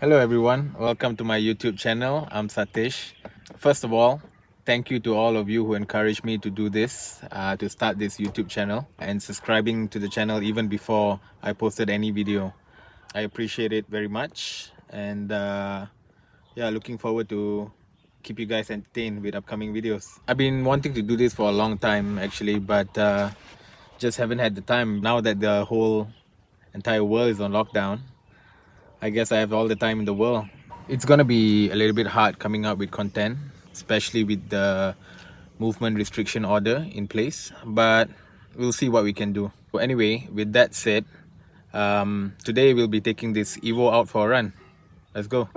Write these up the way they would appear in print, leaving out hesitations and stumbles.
Hello everyone, welcome to my YouTube channel. I'm Satish. First of all, thank you to all of you who encouraged me to do this, to start this YouTube channel and subscribing to the channel even before I posted any video. I appreciate it very much, and yeah, looking forward to keep you guys entertained with upcoming videos. I've been wanting to do this for a long time actually, but just haven't had the time. Now that the whole entire world is on lockdown, I guess I have all the time in the world. It's gonna be a little bit hard coming up with content, especially with the movement restriction order in place, but we'll see what we can do. So anyway, with that said, today we'll be taking this Evo out for a run. Let's go.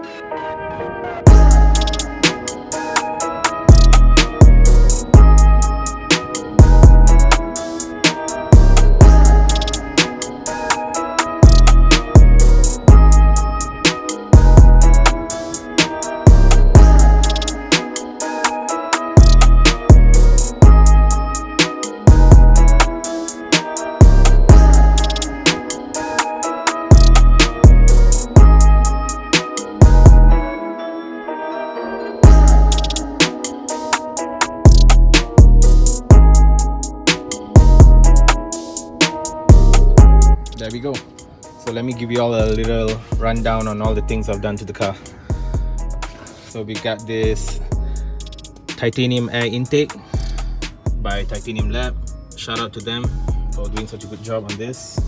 There we go. So let me give you all a little rundown on all the things I've done to the car. So we got this titanium air intake by Titanium Lab. Shout out to them for doing such a good job on this.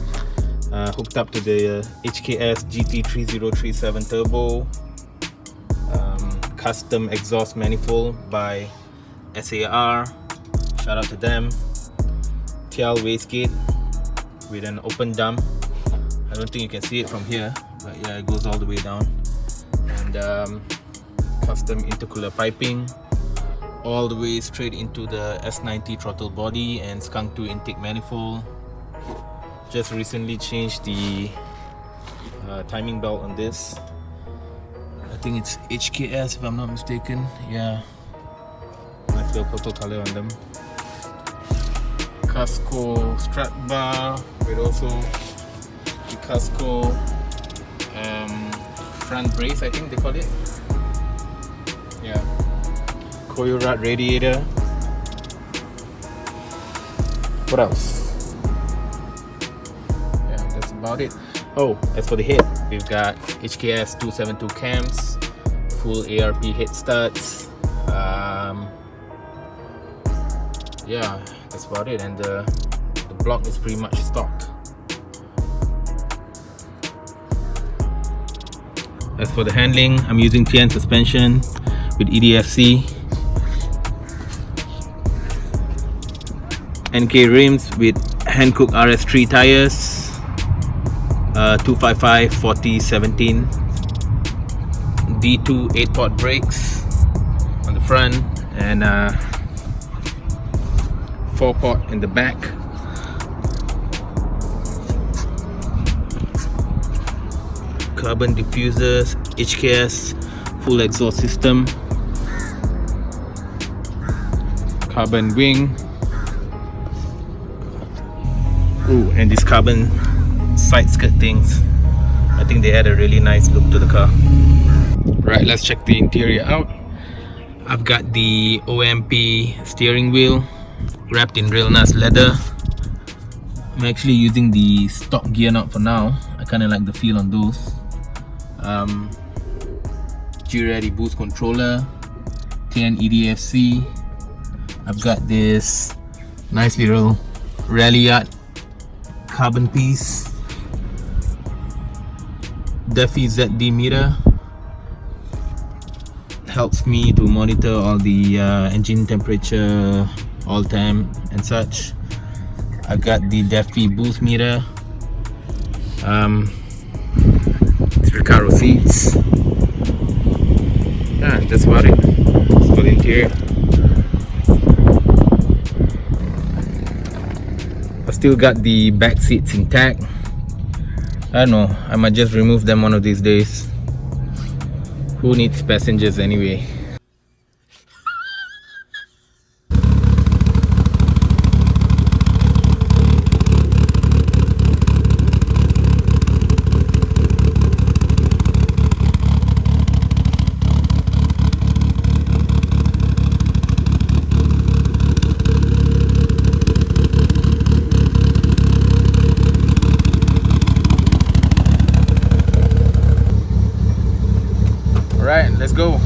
Hooked up to the HKS GT3037 turbo, custom exhaust manifold by SAR. Shout out to them. TL wastegate with an open dump. I don't think you can see it from here, but yeah, it goes all the way down. And custom intercooler piping all the way straight into the S90 throttle body and Skunk 2 intake manifold. Just recently changed the timing belt on this. I think it's HKS if I'm not mistaken. Yeah, nice little purple color on them. Casco strap bar with also the Casco front brace, I think they call it. Yeah, Koyo rod radiator. What else? Yeah, that's about it. Oh, as for the head, we've got HKS 272 cams, full ARP head studs. Yeah, that's about it, and the block is pretty much stock. As for the handling, I'm using TN suspension with EDFC, NK rims with Hankook RS3 tires, 255 40 17, D2 8-pot brakes on the front, and 4-pot in the back. Carbon diffusers, HKS full exhaust system, carbon wing. Ooh, and these carbon side skirt things, I think they add a really nice look to the car. Right, let's check the interior out. I've got the OMP steering wheel wrapped in real nice leather. I'm actually using the stock gear knob for now. I kind of like the feel on those. G-Ready boost controller, TN EDFC. I've got this nice little rally yacht carbon piece, Defi ZD meter, helps me to monitor all the engine temperature, all time and such. I've got the Defi boost meter, Recaro seats. Yeah, that's about it. That's for the interior. I still got the back seats intact. I don't know, I might just remove them one of these days. Who needs passengers anyway? Alright, let's go.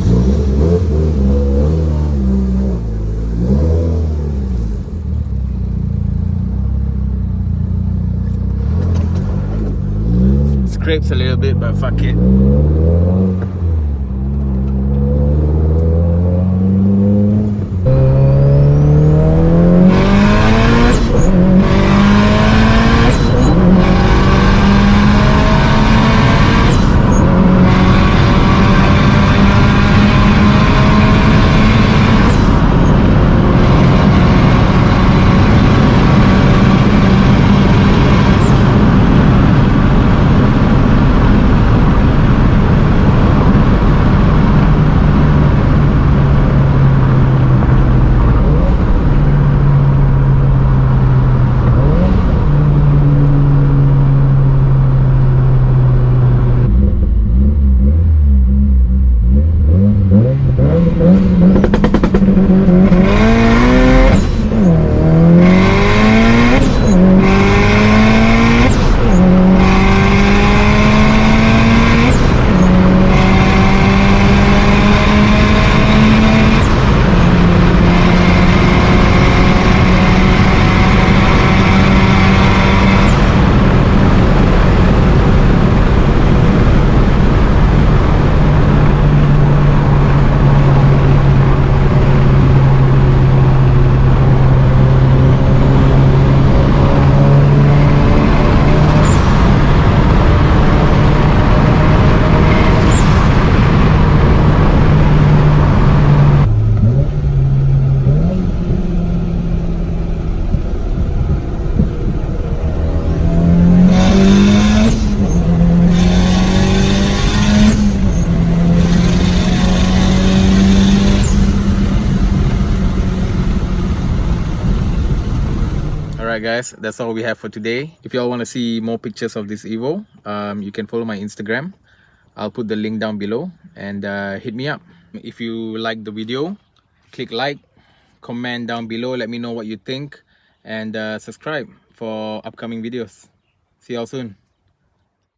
Scrapes a little bit, but fuck it. Alright guys, that's all we have for today. If y'all want to see more pictures of this Evo, you can follow my Instagram. I'll put the link down below, and hit me up. If you like the video, click like, comment down below, let me know what you think, and subscribe for upcoming videos. See y'all soon.